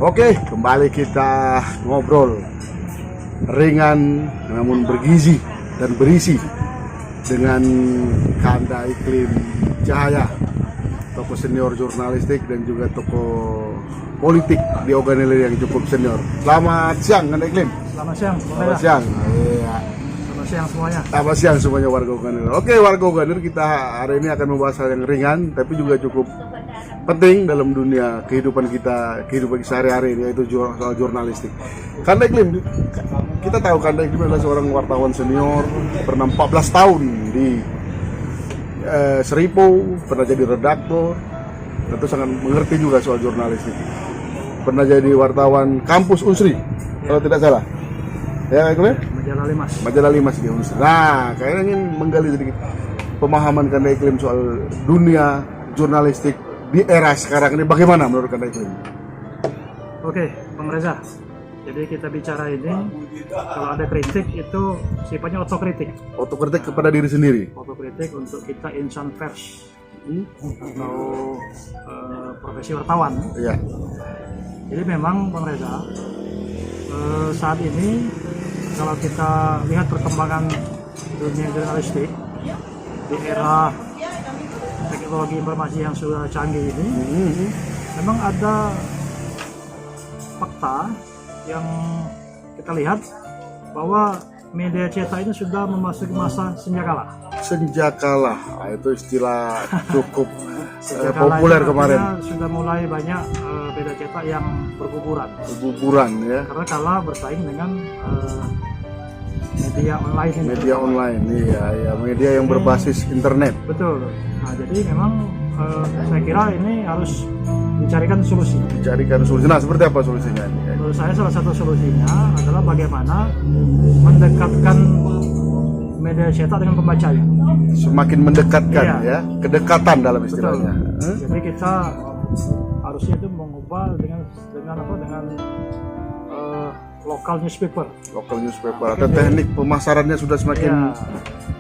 Oke, kembali kita ngobrol ringan namun bergizi dan berisi dengan Kanda Iklim Cahaya, tokoh senior jurnalistik dan juga tokoh politik di Oganelir yang cukup senior. Selamat siang, Kanda Iklim. Selamat siang. Selamat siang. Iya. Selamat siang semuanya. Selamat siang semuanya warga Oganelir. Oke, warga Oganelir, kita hari ini akan membahas hal yang ringan tapi juga cukup penting dalam dunia kehidupan kita sehari-hari, yaitu soal jurnalistik. Kanda Iklim, kita tahu Kanda Iklim adalah seorang wartawan senior, pernah 14 tahun di Seripo, pernah jadi redaktor, tentu sangat mengerti juga soal jurnalistik. Pernah jadi wartawan kampus Unsri, kalau tidak salah. Ya, Iklim? Majalah Limas di Unsri. Nah, kayaknya ingin menggali sedikit pemahaman Kanda Iklim soal dunia jurnalistik di era sekarang ini, bagaimana menurut Kanda Iklim? Oke, Bang Reza. Jadi kita bicara ini, kalau ada kritik itu sifatnya otokritik. Otokritik kepada diri sendiri. Otokritik untuk kita insan pers atau profesi wartawan. Iya. Jadi memang Bang Reza, saat ini kalau kita lihat perkembangan dunia jurnalistik di era teknologi informasi yang sudah canggih ini, memang ada fakta yang kita lihat bahwa media cetak ini sudah memasuki masa senjakala. Senjakala, itu istilah cukup populer kemarin. Sudah mulai banyak media cetak yang berguguran. Berguguran ya. Karena kalah bersaing dengan media online ini. Media online, iya, media yang berbasis internet. Betul. Nah, jadi memang saya kira ini harus dicarikan solusi. Nah, seperti apa solusinya ini? Menurut saya salah satu solusinya adalah bagaimana mendekatkan media cetak dengan pembacanya. Semakin mendekatkan, iya. Ya, kedekatan dalam istilahnya. Jadi kita harusnya itu mengubah dengan local newspaper Atau teknik pemasarannya sudah semakin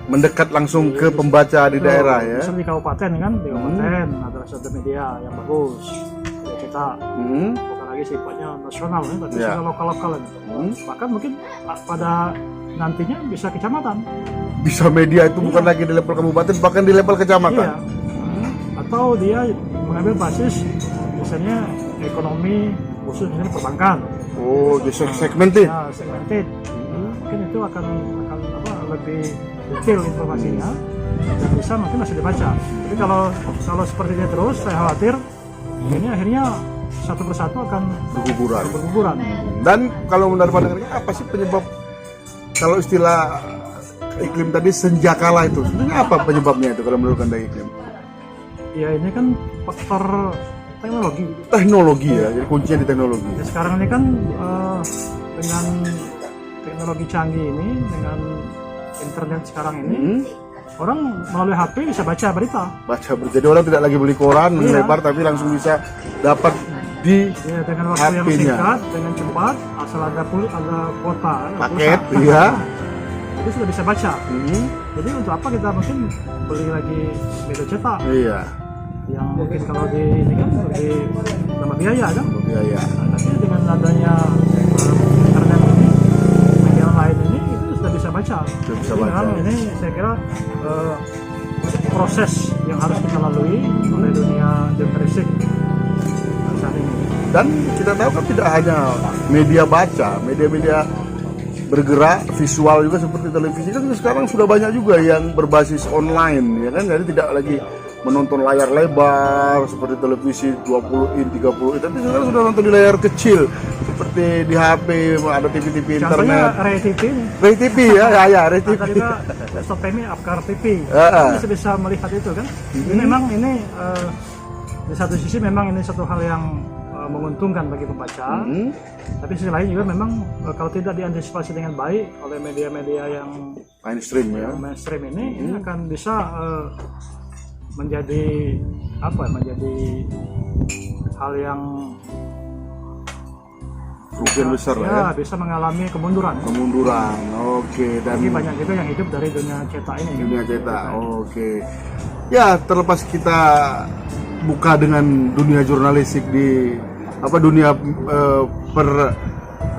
mendekat langsung ke pembaca di daerah ya. Misalnya di kabupaten kan, di kabupaten ada satu media yang bagus, media cetak, bukan lagi sifatnya nasional ya, tapi sudah lokal-lokal. Bahkan mungkin pada nantinya bisa kecamatan. Bisa media itu bukan lagi di level kabupaten, bahkan di level kecamatan. Iya. Atau dia mengambil basis misalnya ekonomi khusus, misalnya perbankan. Oh, jadi segmented. Ya, segmented. Mungkin itu akan lebih detail informasinya dan bisa mungkin masih dibaca. Tapi kalau seperti ini terus, saya khawatir ini akhirnya satu persatu akan berguguran. Dan kalau menurut pandangan apa sih penyebab, kalau istilah Iklim tadi senjakala itu, sebenarnya apa penyebabnya itu kalau menurut Anda Iklim? Ya ini kan faktor teknologi ya, jadi kuncinya di teknologi. Ya, sekarang ini kan dengan teknologi canggih ini, dengan internet sekarang ini, orang melalui HP bisa baca berita. Jadi orang tidak lagi beli koran lebar, tapi langsung bisa dapat di dengan waktu yang singkat, dengan cepat, asal ada kuota paket, iya. Itu sudah bisa baca. Jadi untuk apa kita mungkin beli lagi media cetak? Iya. Yang mungkin kalau di ini kan lebih nama biaya kan? Biaya. Nah, tapi dengan adanya internet ini, media lain ini, itu sudah bisa baca. Ini saya kira proses yang harus kita lalui oleh dunia jurnalistik saat ini. Dan kita tahu kan tidak hanya media baca, media bergerak visual juga seperti televisi kan sekarang sudah banyak juga yang berbasis online ya kan, jadi tidak lagi menonton layar lebar seperti televisi 20 in 30 in, tapi sekarang sudah nonton di layar kecil seperti di HP, ada TV internet. Ray TV ya, Ray TV. Ada juga Desktop TV, Apkar TV. Bisa melihat itu kan. Ini memang ini di satu sisi memang ini satu hal yang menguntungkan bagi pembaca, tapi sisi lain juga memang kalau tidak diantisipasi dengan baik oleh media-media yang mainstream ini akan bisa menjadi hal yang kerugian besar ya, bisa mengalami kemunduran. Oke. Dan banyak juga yang hidup dari dunia cetak ini. Oke. Ya, terlepas kita buka dengan dunia jurnalistik di apa dunia per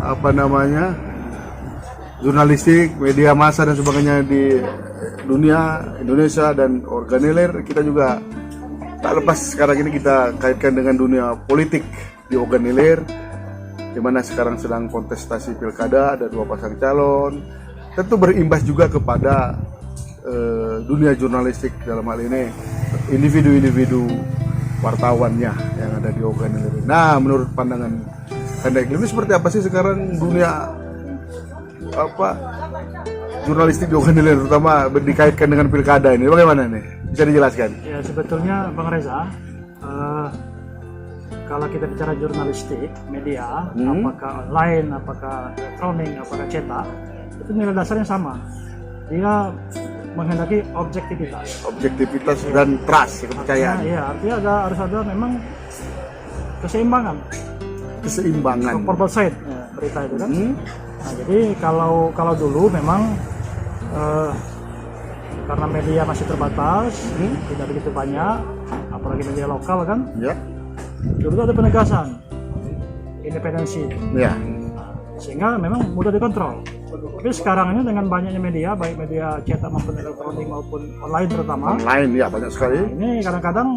apa namanya jurnalistik, media massa dan sebagainya di dunia Indonesia dan organellir, kita juga tak lepas sekarang ini kita kaitkan dengan dunia politik di organellir, di mana sekarang sedang kontestasi pilkada, ada 2 pasang calon, tentu berimbas juga kepada dunia jurnalistik, dalam hal ini individu-individu wartawannya yang ada di organellir. Nah, menurut pandangan Anda ini seperti apa sih sekarang dunia apa jurnalistik di organellir, terutama dikaitkan dengan pilkada ini, bagaimana nih? Bisa dijelaskan? Ya, sebetulnya Bang Reza, kalau kita bicara jurnalistik, media, apakah online, apakah elektronik, apakah cetak, itu nilai dasarnya sama. Dia menghendaki objektivitas dan trust, kepercayaan. Iya, artinya harus ada memang keseimbangan for both side, ya, berita itu kan. Nah, jadi kalau dulu memang karena media masih terbatas, tidak begitu banyak, apalagi media lokal kan. Ya. Dulu ada penegasan independensi. Ya. Sehingga memang mudah dikontrol. Tapi sekarang ini dengan banyaknya media, baik media cetak maupun elektronik maupun online terutama. Online ya banyak sekali. Nah, ini kadang-kadang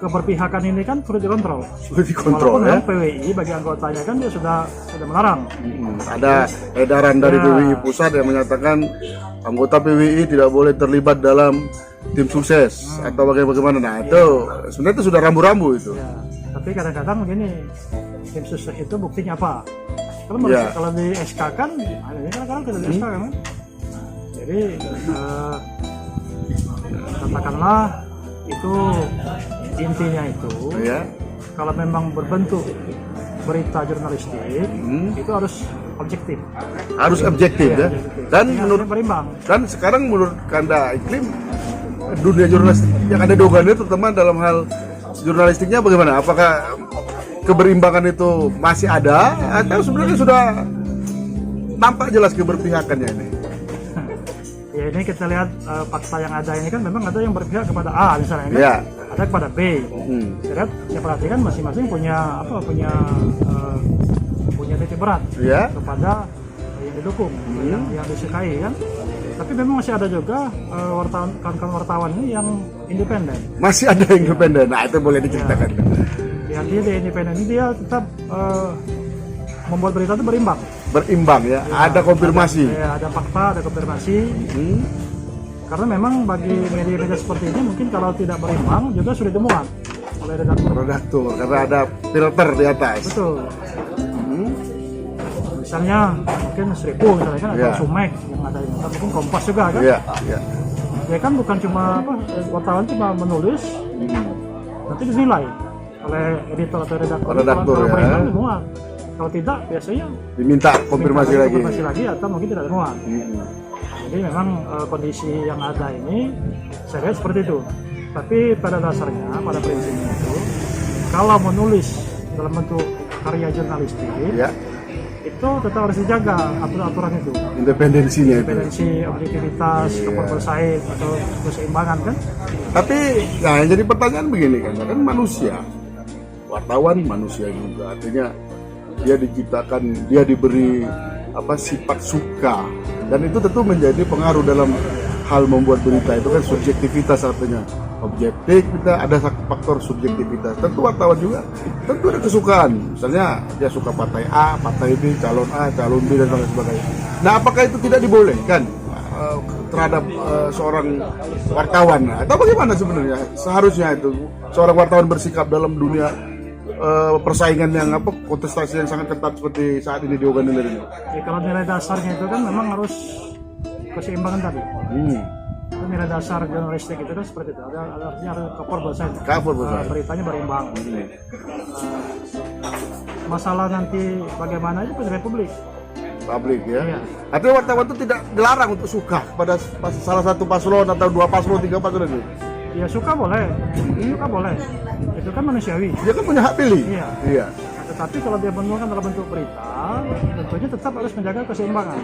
keberpihakan ini kan sulit dikontrol. Walaupun ya. PWI bagi anggotanya kan dia sudah melarang. Ada edaran dari PWI pusat yang menyatakan anggota PWI tidak boleh terlibat dalam tim sukses atau bagaimana. Nah, itu sebenarnya itu sudah rambu-rambu itu. Ya. Tapi kadang-kadang begini, tim sukses itu buktinya apa? Kalau di SK kan, ini kadang-kadang tidak di SK kan. Jadi katakanlah itu intinya itu, kalau memang berbentuk berita jurnalistik, itu harus objektif. Harus objektif ya. Dan menurut berimbang. Dan sekarang menurut Anda Iklim, dunia jurnalistik yang ada di organellir terutama dalam hal jurnalistiknya bagaimana? Apakah keberimbangan itu masih ada atau sebenarnya sudah nampak jelas keberpihakannya ini? Ya, ini kita lihat fakta yang ada ini kan memang ada yang berpihak kepada A misalnya kan, ada kepada B. Saya perhatikan masing-masing punya titik berat kepada yang didukung, yang disukai kan. Tapi memang masih ada juga kawan-kawan wartawan ini yang independen. Masih ada yang independen. Nah, itu boleh diceritakan. Ya, dia independen ini dia tetap membuat berita itu berimbang ya. Ada konfirmasi. Ya, ada fakta, ada konfirmasi. Karena memang bagi media-media seperti ini mungkin kalau tidak berimbang juga sudah dimuat oleh redaktur. Karena ada filter di atas. Betul. Misalnya mungkin Seribu misalnya kan, atau Sumek yang ada ini, mungkin Kompas juga kan. Ya kan bukan cuma wartawan cuma menulis, nanti dinilai oleh editor atau redaktur. Kalau berimbang dimuat. Kalau tidak biasanya diminta konfirmasi lagi atau mungkin tidak dimuat. Jadi memang kondisi yang ada ini saya lihat seperti itu. Tapi pada dasarnya, pada prinsipnya itu, kalau menulis dalam bentuk karya jurnalistik, itu tetap harus dijaga aturan itu. Independensi, objektivitas, kepercayaan atau keseimbangan kan. Tapi yang jadi pertanyaan begini kan manusia, wartawan manusia juga, artinya dia diciptakan, dia diberi sifat suka, dan itu tentu menjadi pengaruh dalam hal membuat berita. Itu kan subjektivitas, artinya objektif, kita ada faktor subjektivitas. Tentu wartawan juga tentu ada kesukaan, misalnya dia suka partai A, partai B, calon A, calon B dan sebagainya. Nah, apakah itu tidak dibolehkan terhadap seorang wartawan? Atau bagaimana sebenarnya seharusnya itu seorang wartawan bersikap dalam dunia persaingan yang kontestasi yang sangat ketat seperti saat ini di organellir ini? Ya, kalau nilai dasarnya itu kan memang harus keseimbangan tadi. Itu nilai dasar jurnalistik itu kan seperti itu. Artinya harus cover both sides. Beritanya berimbang. Masalah nanti bagaimana itu pada publik ya. Artinya wartawan itu tidak dilarang untuk suka pada salah satu paslon atau 2 paslon, 3 paslon itu. Ya suka boleh, itu kan manusiawi. Dia kan punya hak pilih. Iya. Tetapi kalau dia menuangkan dalam bentuk berita, tentunya tetap harus menjaga keseimbangan.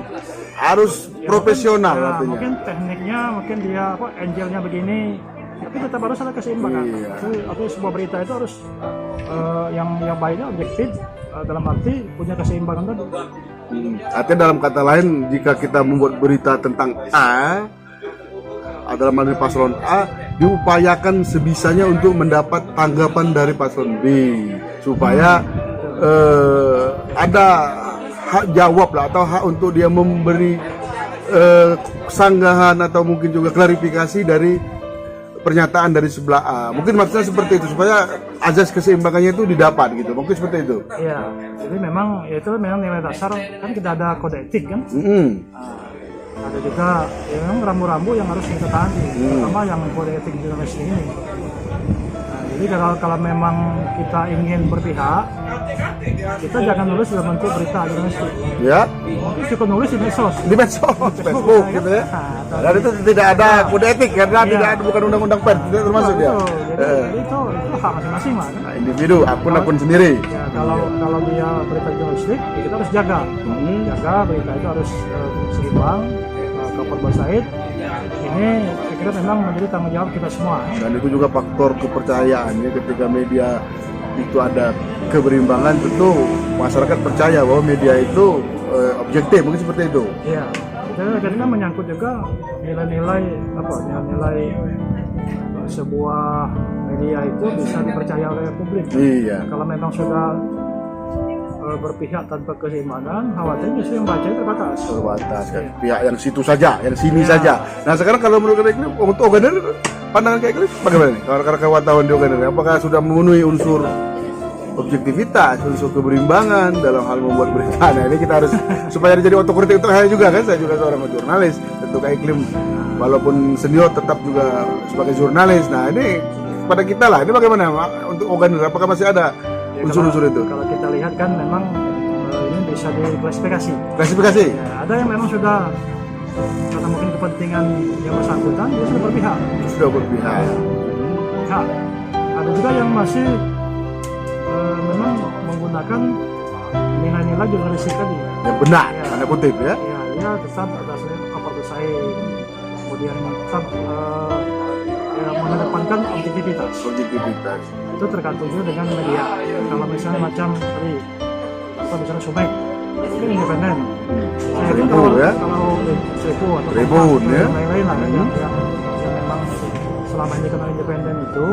Harus profesional artinya. Mungkin tekniknya, mungkin dia angle-nya begini, tapi tetap harus ada keseimbangan. Iya. Artinya sebuah berita itu harus yang baiknya objektif, dalam arti punya keseimbangan tadi. Artinya dalam kata lain, jika kita membuat berita tentang A, adalah dari paslon A, diupayakan sebisanya untuk mendapat tanggapan dari paslon B, supaya ada hak jawab lah, atau hak untuk dia memberi sanggahan atau mungkin juga klarifikasi dari pernyataan dari sebelah A. Mungkin maksudnya seperti itu, supaya azas keseimbangannya itu didapat gitu. Mungkin seperti itu. Iya. Jadi memang itu memang nilai dasar, kan kita ada kode etik kan. Ada juga ya memang rambu-rambu yang harus kita taati, terutama yang kode etik jurnalistik ini. Nah, jadi kalau memang kita ingin berpihak, kita jangan nulis dalam bentuk berita jurnalistik. Ya. Mungkin cukup nulis di medsos. Di medsos, Facebook gitu ya. Dan itu tidak ada kode etik karena tidak ada, bukan undang-undang pers, tidak termasuk ya. Jadi itu hak masing-masing mah. Kan? Nah, individu, akun sendiri. Ya, kalau dia berita jurnalistik, ya kita harus jaga. Jaga berita itu harus seimbang. Kabar Basaid ini saya kira memang menjadi tanggung jawab kita semua. Dan itu juga faktor kepercayaan ya, ketika media itu ada keberimbangan, tentu masyarakat percaya bahwa media itu objektif, mungkin seperti itu. Iya, jadi kan menyangkut juga nilai-nilai nilai sebuah media itu bisa dipercaya oleh publik. Iya. Kalau memang sudah berpihak tanpa keseimbangan, khawatirnya justru yang baca terbatas kan. Pihak yang situ saja, yang sini saja. Nah sekarang kalau menurut Kak untuk Oganer, pandangan Kak Iqlim bagaimana nih? Kalau wartawan di Oganer, apakah sudah memenuhi unsur objektivitas, unsur keberimbangan dalam hal membuat berita? Nah ini kita harus supaya jadi otokritik untuk saya juga kan, saya juga seorang jurnalis. Tentu Kak Iqlim walaupun senior tetap juga sebagai jurnalis. Nah ini pada kita lah, ini bagaimana untuk Oganer? Apakah masih ada unsur-unsur itu? Kalau kita lihat kan memang ini bisa diklasifikasi. Klasifikasi? Ya, ada yang memang sudah karena mungkin kepentingan yang bersangkutan dia sudah berpihak. Sudah berpihak. Ya. Ada juga yang masih memang menggunakan nilai-nilai jurnalistik tadi. Yang benar, ya. tanda kutip ya. Ya, dia tetap ada kabar Basaid, kemudian tetap mengedepankan objektivitas. Objektivitas. Itu tergantung juga dengan media. Kalau misalnya macam tadi, atau misalnya Sumek, itu independen. Seribu ya? Kalau Seribu atau Tribun ya? lain-lain lah kan, yang memang selama ini kenal independen itu,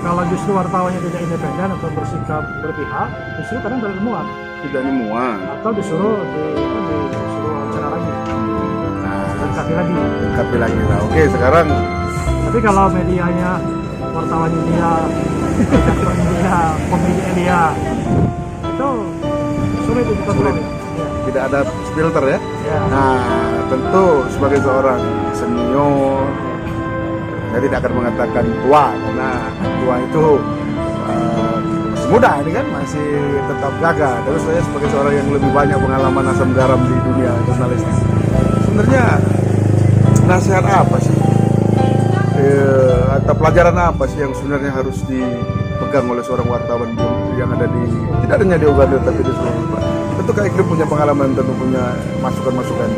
kalau justru wartawannya tidak independen atau bersikap berpihak, justru kadang bermuat. Tidak dimuat. Atau disuruh wawancara lagi. Lengkapi lagi lah. Oke, sekarang. Tapi kalau medianya, wartawannya dia, pemiliknya dia, itu sulit dikontrol. Ya. Tidak ada filter ya? Ya. Nah, tentu sebagai seorang senior, saya tidak akan mengatakan tua, karena tua itu masih muda ini kan, masih tetap gagah. Terus saya sebagai seorang yang lebih banyak pengalaman asam garam di dunia jurnalistik, sebenarnya nasihat apa sih? Atau pelajaran apa sih yang sebenarnya harus dipegang oleh seorang wartawan yang ada di, tidak hanya di Oganer tapi di seluruh tempat. Tentu Kak Iqlim punya pengalaman, tentu punya masukan-masukan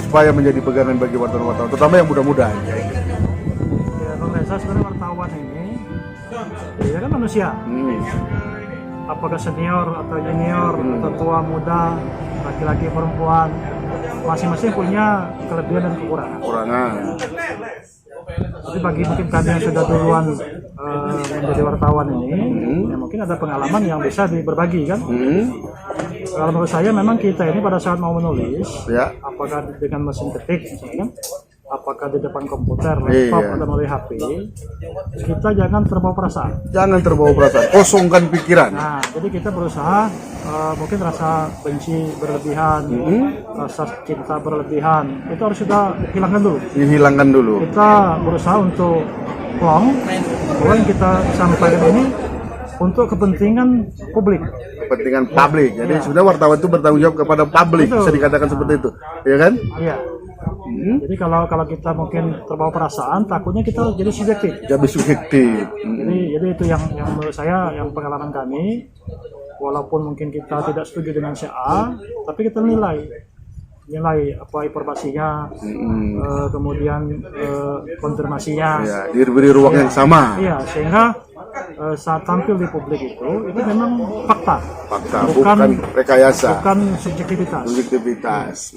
supaya menjadi pegangan bagi wartawan-wartawan, terutama yang muda-muda. Ya, kalau saya sebenarnya wartawan ini, dia kan manusia. Apakah senior atau junior, atau tua, muda, laki-laki, perempuan, masing-masing punya kelebihan dan kekurangan. Tapi bagi mungkin kami yang sudah duluan menjadi wartawan ini, ya mungkin ada pengalaman yang bisa berbagi kan. Kalau menurut saya memang kita ini pada saat mau menulis, ya. Apakah dengan mesin ketik misalnya, apakah di depan komputer, laptop, atau melalui HP, kita jangan terbawa perasaan. Jangan terbawa perasaan, kosongkan pikiran. Nah, jadi kita berusaha mungkin rasa benci berlebihan, rasa cinta berlebihan, itu harus kita hilangkan dulu. Dihilangkan dulu. Kita berusaha untuk plong bahwa yang kita sampaikan ini untuk kepentingan publik. Kepentingan publik. Jadi sudah wartawan itu bertanggung jawab kepada publik, bisa dikatakan seperti itu, ya kan? Iya. Jadi kalau kita mungkin terbawa perasaan, takutnya kita jadi subjektif. Jadi subjektif. Jadi itu yang menurut saya, yang pengalaman kami, walaupun mungkin kita tidak setuju dengan si A, tapi kita nilai nilai apa informasinya, kemudian konfirmasinya. Ya, diberi ruang yang sama. Iya, sehingga saat tampil di publik itu memang fakta, bukan rekayasa, bukan subjektivitas.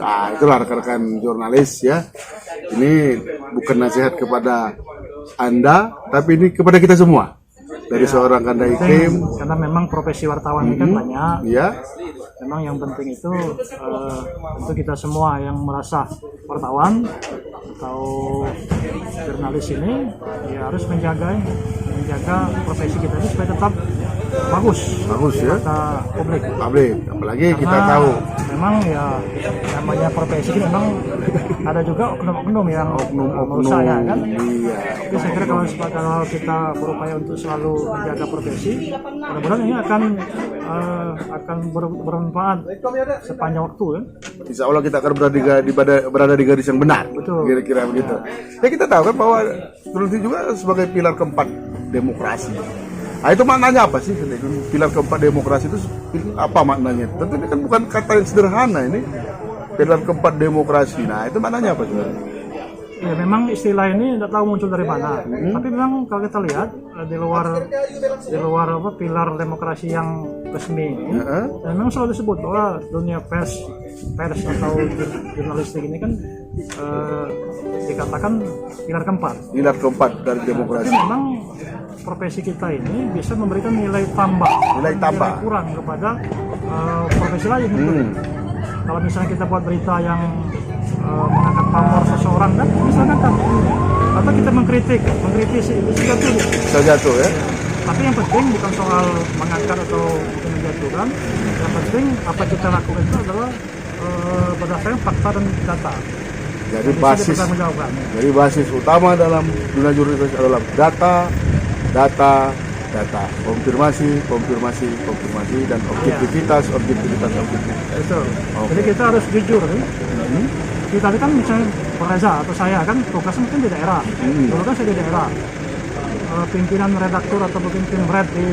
Nah, itulah rekan-rekan jurnalis ya. Ini bukan nasihat kepada Anda, tapi ini kepada kita semua. Dari seorang Kanda Iklim, karena memang profesi wartawan ini kan banyak. Ya. Memang yang penting itu kita semua yang merasa wartawan atau jurnalis ini ya harus menjaga profesi kita ini supaya tetap bagus ya, kata publik. Apalagi karena kita tahu memang ya namanya profesi ini memang ada juga oknum-oknum yang merusak ya kan. Iya. Jadi saya kira kalau kita berupaya untuk selalu menjaga profesi, mudah-mudahan ini akan bermanfaat sepanjang waktu ya. Insya Allah kita akan berada di garis yang benar. Betul. Kira-kira begitu. Ya kita tahu kan bahwa jurnalistik juga sebagai pilar keempat demokrasi. Nah, itu maknanya apa sih? Pilar keempat demokrasi itu apa maknanya? Tentu ini kan bukan kata yang sederhana ini. Pilar keempat demokrasi. Nah, itu maknanya apa sebenarnya? Ya memang istilah ini tidak tahu muncul dari mana. Tapi memang kalau kita lihat di luar pilar demokrasi yang resmi ini, memang selalu disebut bahwa dunia pers atau jurnalistik ini kan dikatakan pilar keempat. Pilar keempat dari demokrasi. Tapi memang profesi kita ini bisa memberikan nilai tambah, nilai kurang kepada profesi lain. Kalau misalnya kita buat berita yang mengangkat pamor seseorang kan misalkan atau kita mengkritisi itu bisa jatuh ya. Tapi yang penting bukan soal mengangkat atau menjatuhkan. Yang penting apa kita lakukan itu adalah berdasarkan fakta dan data. Jadi basis utama dalam dunia jurnalistik adalah data, konfirmasi dan objektivitas. Betul. Jadi kita harus jujur kan. Kita kan misalnya Pak Reza atau saya kan tugasnya mungkin di daerah. Dulu kan saya di daerah. Pimpinan redaktur atau mungkin tim red di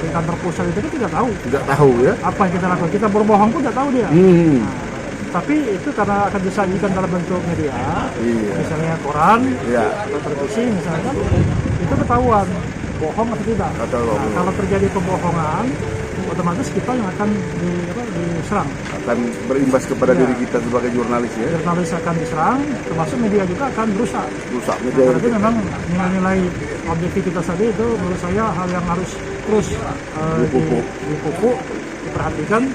kantor pusat itu kan tidak tahu ya apa yang kita lakukan. Kita berbohong pun tidak tahu dia. Tapi itu karena akan disajikan dalam bentuk media, misalnya koran, atau televisi misalnya kan, itu ketahuan bohong atau tidak. Kalau terjadi pembohongan, otomatis kita yang akan diserang. Akan berimbas kepada diri kita sebagai jurnalis ya. Jurnalis akan diserang, termasuk media juga akan rusak. Jadi memang nilai-nilai objektivitas tadi itu menurut saya hal yang harus terus dipupuk, diperhatikan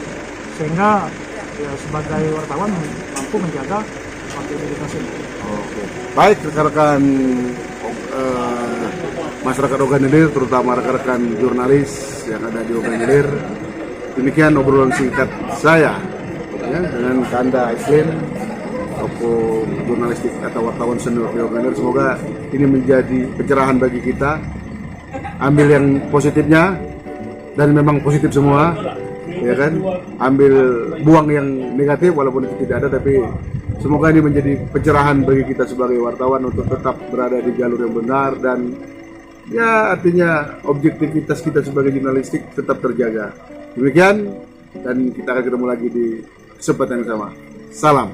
sehingga ya sebagai wartawan mampu menjaga objektivitas ini. Baik rekan-rekan masyarakat Oganilir, terutama rekan-rekan jurnalis yang ada di Oganilir. Demikian obrolan singkat saya ya, dengan Kanda Iklim, tokoh jurnalistik atau wartawan senior di Oganilir. Semoga ini menjadi pencerahan bagi kita. Ambil yang positifnya dan memang positif semua, ya kan? Buang yang negatif walaupun itu tidak ada, tapi semoga ini menjadi pencerahan bagi kita sebagai wartawan untuk tetap berada di jalur yang benar dan ya artinya objektivitas kita sebagai jurnalistik tetap terjaga. Demikian dan kita akan ketemu lagi di kesempatan yang sama. Salam.